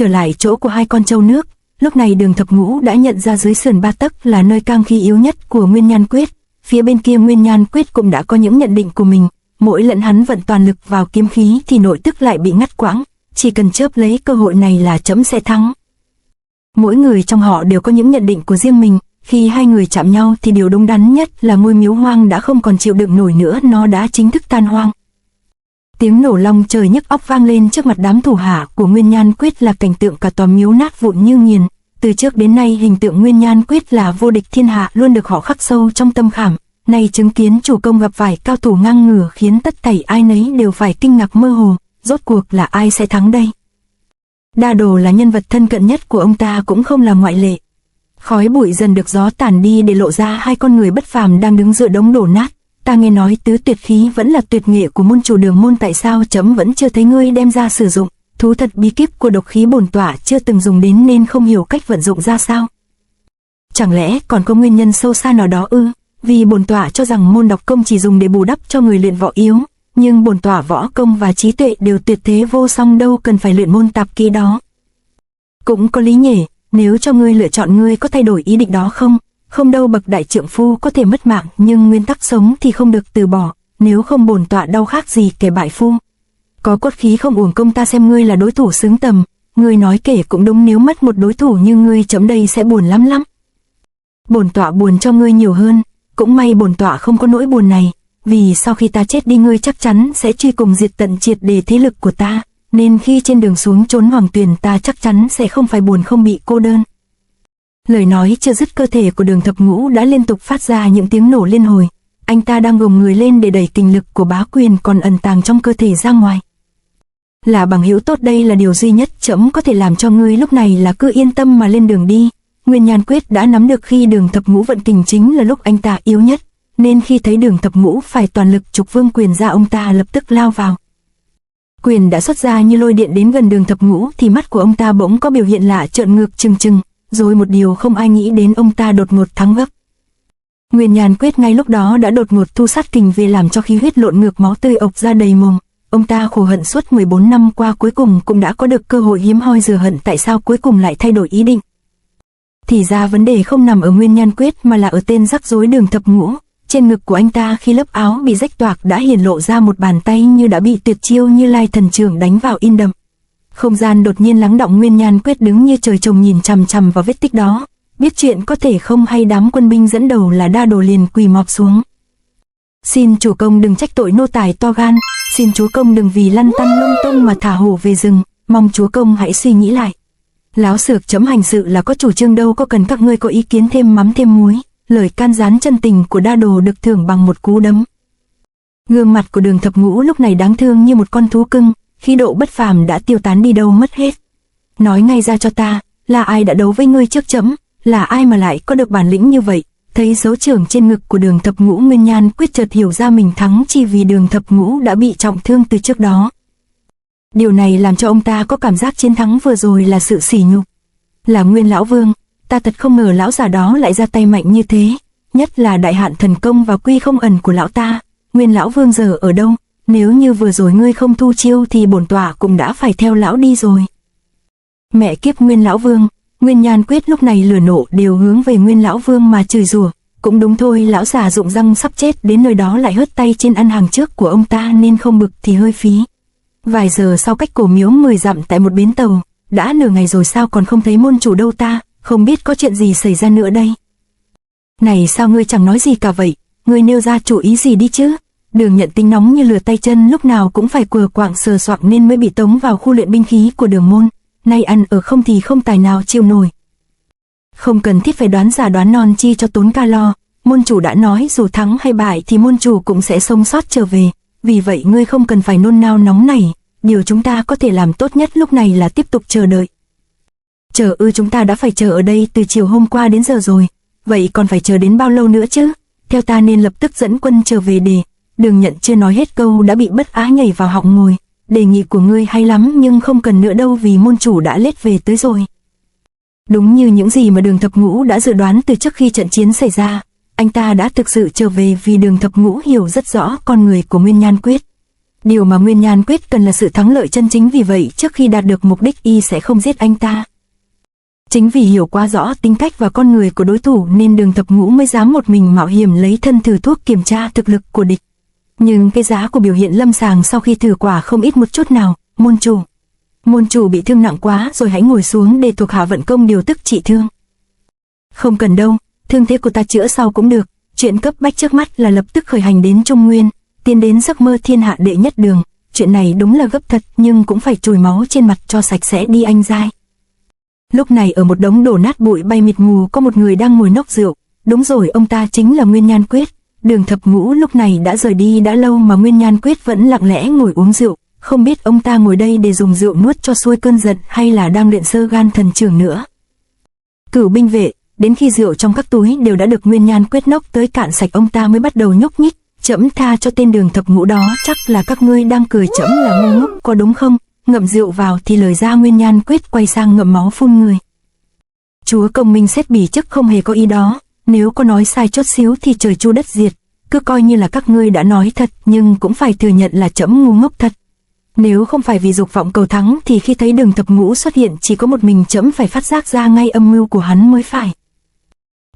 trở lại chỗ của hai con trâu nước. Lúc này Đường Thập Ngũ đã nhận ra dưới sườn 3 tấc là nơi cang khí yếu nhất của Nguyên Nhan Quyết. Phía bên kia Nguyên Nhan Quyết cũng đã có những nhận định của mình. Mỗi lần hắn vận toàn lực vào kiếm khí thì nội tức lại bị ngắt quãng. Chỉ cần chớp lấy cơ hội này là trẫm sẽ thắng. Mỗi người trong họ đều có những nhận định của riêng mình. Khi hai người chạm nhau thì điều đúng đắn nhất là ngôi miếu hoang đã không còn chịu đựng nổi nữa, nó đã chính thức tan hoang. Tiếng nổ long trời nhức óc vang lên trước mặt đám thủ hạ của Nguyên Nhan Quyết là cảnh tượng cả tòa miếu nát vụn như nghiền. Từ trước đến nay hình tượng Nguyên Nhan Quyết là vô địch thiên hạ luôn được họ khắc sâu trong tâm khảm. Nay chứng kiến chủ công gặp phải cao thủ ngang ngửa khiến tất thảy ai nấy đều phải kinh ngạc mơ hồ. Rốt cuộc là ai sẽ thắng đây? Đa Đồ là nhân vật thân cận nhất của ông ta cũng không là ngoại lệ. Khói bụi dần được gió tản đi để lộ ra hai con người bất phàm đang đứng giữa đống đổ nát. Ta nghe nói tứ tuyệt khí vẫn là tuyệt nghệ của môn chủ Đường môn, tại sao trẫm vẫn chưa thấy ngươi đem ra sử dụng? Thú thật bí kíp của độc khí bổn tọa chưa từng dùng đến nên không hiểu cách vận dụng ra sao. Chẳng lẽ còn có nguyên nhân sâu xa nào đó ư? Vì bổn tọa cho rằng môn độc công chỉ dùng để bù đắp cho người luyện võ yếu, nhưng bổn tọa võ công và trí tuệ đều tuyệt thế vô song, đâu cần phải luyện môn tạp kỹ đó. Cũng có lý nhỉ, nếu cho ngươi lựa chọn ngươi có thay đổi ý định đó không? Không đâu, bậc đại trượng phu có thể mất mạng nhưng nguyên tắc sống thì không được từ bỏ, nếu không bổn tọa đau khác gì kẻ bại phu. Có cốt khí không uổng công ta xem ngươi là đối thủ xứng tầm, ngươi nói kể cũng đúng, nếu mất một đối thủ như ngươi chấm đây sẽ buồn lắm lắm. Bổn tọa buồn cho ngươi nhiều hơn, cũng may bổn tọa không có nỗi buồn này, vì sau khi ta chết đi ngươi chắc chắn sẽ truy cùng diệt tận triệt để thế lực của ta, nên khi trên đường xuống trốn Hoàng Tuyền ta chắc chắn sẽ không phải buồn không bị cô đơn. Lời nói chưa dứt, cơ thể của Đường Thập Ngũ đã liên tục phát ra những tiếng nổ liên hồi. Anh ta đang gồng người lên để đẩy kình lực của Bá Quyền còn ẩn tàng trong cơ thể ra ngoài. Là bằng hữu tốt, đây là điều duy nhất trẫm có thể làm cho ngươi lúc này, là cứ yên tâm mà lên đường đi. Nguyên Nhan Quyết đã nắm được khi Đường Thập Ngũ vận kình chính là lúc anh ta yếu nhất, nên khi thấy Đường Thập Ngũ phải toàn lực trục Vương Quyền ra, ông ta lập tức lao vào. Quyền đã xuất ra như lôi điện đến gần Đường Thập Ngũ thì mắt của ông ta bỗng có biểu hiện lạ, trợn ngược trừng trừng, rồi một điều không ai nghĩ đến, ông ta đột ngột thắng gấp. Nguyên Nhan Quyết ngay lúc đó đã đột ngột thu sát kình về làm cho khí huyết lộn ngược, máu tươi ộc ra đầy mồm. Ông ta khổ hận suốt 14 năm qua cuối cùng cũng đã có được cơ hội hiếm hoi rửa hận, tại sao cuối cùng lại thay đổi ý định. Thì ra vấn đề không nằm ở Nguyên Nhan Quyết mà là ở tên rắc rối Đường Thập Ngũ. Trên ngực của anh ta khi lớp áo bị rách toạc đã hiển lộ ra một bàn tay như đã bị tuyệt chiêu Như Lai thần trưởng đánh vào in đậm. Không gian đột nhiên lắng đọng, Nguyên Nhan Quyết đứng như trời trồng nhìn chằm chằm vào vết tích đó. Biết chuyện có thể không hay, đám quân binh dẫn đầu là Đa Đồ liền quỳ mọp xuống. Xin chủ công đừng trách tội nô tài to gan, xin chúa công đừng vì lăn tăn lung tung mà thả hổ về rừng, mong chúa công hãy suy nghĩ lại. Láo xược chấm hành sự là có chủ trương, đâu có cần các ngươi có ý kiến thêm mắm thêm muối. Lời can gián chân tình của Đa Đồ được thưởng bằng một cú đấm. Gương mặt của Đường Thập Ngũ lúc này đáng thương như một con thú cưng, khí độ bất phàm đã tiêu tán đi đâu mất hết. Nói ngay ra cho ta, là ai đã đấu với ngươi trước chấm, là ai mà lại có được bản lĩnh như vậy? Thấy dấu trưởng trên ngực của Đường Thập Ngũ, Nguyên Nhan Quyết chợt hiểu ra mình thắng chỉ vì Đường Thập Ngũ đã bị trọng thương từ trước đó. Điều này làm cho ông ta có cảm giác chiến thắng vừa rồi là sự sỉ nhục. Là Nguyên lão vương, ta thật không ngờ lão già đó lại ra tay mạnh như thế, nhất là đại hạn thần công và quy không ẩn của lão ta. Nguyên lão vương giờ ở đâu? Nếu như vừa rồi ngươi không thu chiêu thì bổn tọa cũng đã phải theo lão đi rồi. Mẹ kiếp Nguyên lão vương! Nguyên Nhan Quyết lúc này lửa nộ đều hướng về Nguyên lão vương mà chửi rủa. Cũng đúng thôi, lão già rụng răng sắp chết đến nơi đó lại hớt tay trên ăn hàng trước của ông ta nên không bực thì hơi phí. Vài giờ sau, cách cổ miếu 10 dặm tại một bến tàu, đã nửa ngày rồi sao còn không thấy môn chủ đâu ta, không biết có chuyện gì xảy ra nữa đây. Này sao ngươi chẳng nói gì cả vậy, ngươi nêu ra chủ ý gì đi chứ. Đường Nhận tính nóng như lửa tay chân, lúc nào cũng phải quờ quạng sờ soạng nên mới bị tống vào khu luyện binh khí của Đường môn. Nay ăn ở không thì không tài nào chịu nổi. Không cần thiết phải đoán già đoán non chi cho tốn ca lo, môn chủ đã nói dù thắng hay bại thì môn chủ cũng sẽ sống sót trở về, vì vậy ngươi không cần phải nôn nao nóng nảy, điều chúng ta có thể làm tốt nhất lúc này là tiếp tục chờ đợi. Chờ ư? Chúng ta đã phải chờ ở đây từ chiều hôm qua đến giờ rồi, vậy còn phải chờ đến bao lâu nữa chứ? Theo ta nên lập tức dẫn quân trở về để... Đường Nhận chưa nói hết câu đã bị Bất Á nhảy vào họng ngồi. Đề nghị của ngươi hay lắm nhưng không cần nữa đâu, vì môn chủ đã lết về tới rồi. Đúng như những gì mà Đường Thập Ngũ đã dự đoán từ trước khi trận chiến xảy ra, anh ta đã thực sự trở về vì Đường Thập Ngũ hiểu rất rõ con người của Nguyên Nhan Quyết. Điều mà Nguyên Nhan Quyết cần là sự thắng lợi chân chính, vì vậy trước khi đạt được mục đích y sẽ không giết anh ta. Chính vì hiểu quá rõ tính cách và con người của đối thủ nên Đường Thập Ngũ mới dám một mình mạo hiểm lấy thân thử thuốc kiểm tra thực lực của địch. Nhưng cái giá của biểu hiện lâm sàng sau khi thử quả không ít một chút nào. Môn chủ bị thương nặng quá rồi, hãy ngồi xuống để thuộc hạ vận công điều tức trị thương. Không cần đâu, thương thế của ta chữa sau cũng được. Chuyện cấp bách trước mắt là lập tức khởi hành đến Trung Nguyên, tiến đến giấc mơ thiên hạ đệ nhất đường. Chuyện này đúng là gấp thật, nhưng cũng phải chùi máu trên mặt cho sạch sẽ đi anh giai. Lúc này ở một đống đổ nát bụi bay mịt mù có một người đang ngồi nốc rượu. Đúng rồi, ông ta chính là Nguyên Nhan Quyết. Đường Thập Ngũ lúc này đã rời đi đã lâu mà Nguyên Nhan Quyết vẫn lặng lẽ ngồi uống rượu. Không biết ông ta ngồi đây để dùng rượu nuốt cho xuôi cơn giận hay là đang luyện sơ gan thần trưởng nữa. Cửu binh vệ, đến khi rượu trong các túi đều đã được Nguyên Nhan Quyết nốc tới cạn sạch, ông ta mới bắt đầu nhúc nhích. Trẫm tha cho tên Đường Thập Ngũ đó, chắc là các ngươi đang cười trẫm là ngu ngốc có đúng không? Ngậm rượu vào thì lời ra Nguyên Nhan Quyết quay sang ngậm máu phun người. Chúa công minh xét bỉ chức không hề có ý đó, nếu có nói sai chút xíu thì trời chu đất diệt. Cứ coi như là các ngươi đã nói thật, nhưng cũng phải thừa nhận là trẫm ngu ngốc thật. Nếu không phải vì dục vọng cầu thắng thì khi thấy Đường Thập Ngũ xuất hiện chỉ có một mình trẫm phải phát giác ra ngay âm mưu của hắn mới phải.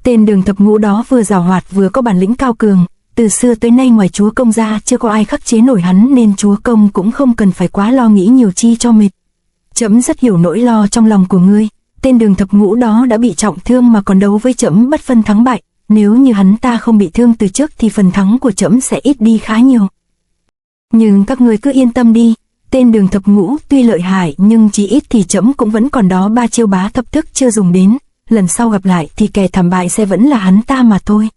Tên Đường Thập Ngũ đó vừa giàu hoạt vừa có bản lĩnh cao cường, từ xưa tới nay ngoài chúa công ra chưa có ai khắc chế nổi hắn, nên chúa công cũng không cần phải quá lo nghĩ nhiều chi cho mệt. Trẫm rất hiểu nỗi lo trong lòng của ngươi. Tên Đường Thập Ngũ đó đã bị trọng thương mà còn đấu với trẫm bất phân thắng bại. Nếu như hắn ta không bị thương từ trước thì phần thắng của trẫm sẽ ít đi khá nhiều. Nhưng các ngươi cứ yên tâm đi, tên Đường Thập Ngũ tuy lợi hại nhưng chỉ ít thì trẫm cũng vẫn còn đó 3 chiêu bá thập thức chưa dùng đến. Lần sau gặp lại thì kẻ thảm bại sẽ vẫn là hắn ta mà thôi.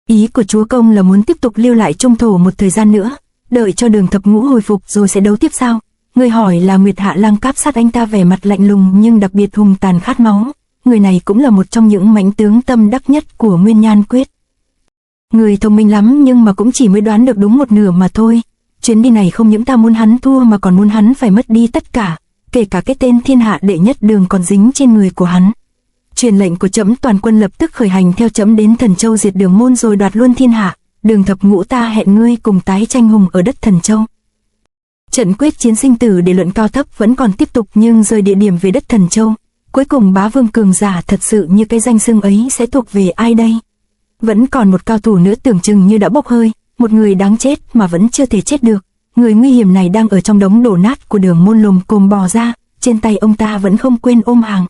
Ý của chúa công là muốn tiếp tục lưu lại Trung Thổ một thời gian nữa, đợi cho Đường Thập Ngũ hồi phục rồi sẽ đấu tiếp sao? Người hỏi là Nguyệt Hạ Lang cáp sát anh ta vẻ mặt lạnh lùng nhưng đặc biệt hùng tàn khát máu. Người này cũng là một trong những mãnh tướng tâm đắc nhất của Nguyên Nhan Quyết. Người thông minh lắm nhưng mà cũng chỉ mới đoán được đúng một nửa mà thôi. Chuyến đi này không những ta muốn hắn thua mà còn muốn hắn phải mất đi tất cả, kể cả cái tên thiên hạ đệ nhất đường còn dính trên người của hắn. Truyền lệnh của trẫm, toàn quân lập tức khởi hành theo trẫm đến Thần Châu diệt Đường môn rồi đoạt luôn thiên hạ. Đường Thập Ngũ, ta hẹn ngươi cùng tái tranh hùng ở đất Thần Châu. Trận quyết chiến sinh tử để luận cao thấp vẫn còn tiếp tục, nhưng rời địa điểm về đất Thần Châu. Cuối cùng bá vương cường giả thật sự như cái danh xưng ấy sẽ thuộc về ai đây? Vẫn còn một cao thủ nữa tưởng chừng như đã bốc hơi, một người đáng chết mà vẫn chưa thể chết được. Người nguy hiểm này đang ở trong đống đổ nát của Đường môn lồm cồm bò ra, trên tay ông ta vẫn không quên ôm hàng.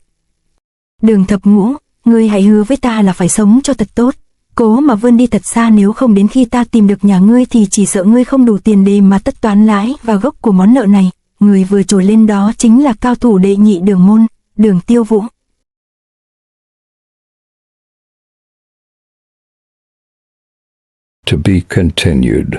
Đường Thập Ngũ, ngươi hãy hứa với ta là phải sống cho thật tốt, cố mà vươn đi thật xa, nếu không đến khi ta tìm được nhà ngươi thì chỉ sợ ngươi không đủ tiền để mà tất toán lãi và gốc của món nợ này. Người vừa trồi lên đó chính là cao thủ đệ nhị Đường môn, Đường Tiêu Vũ. To be continued.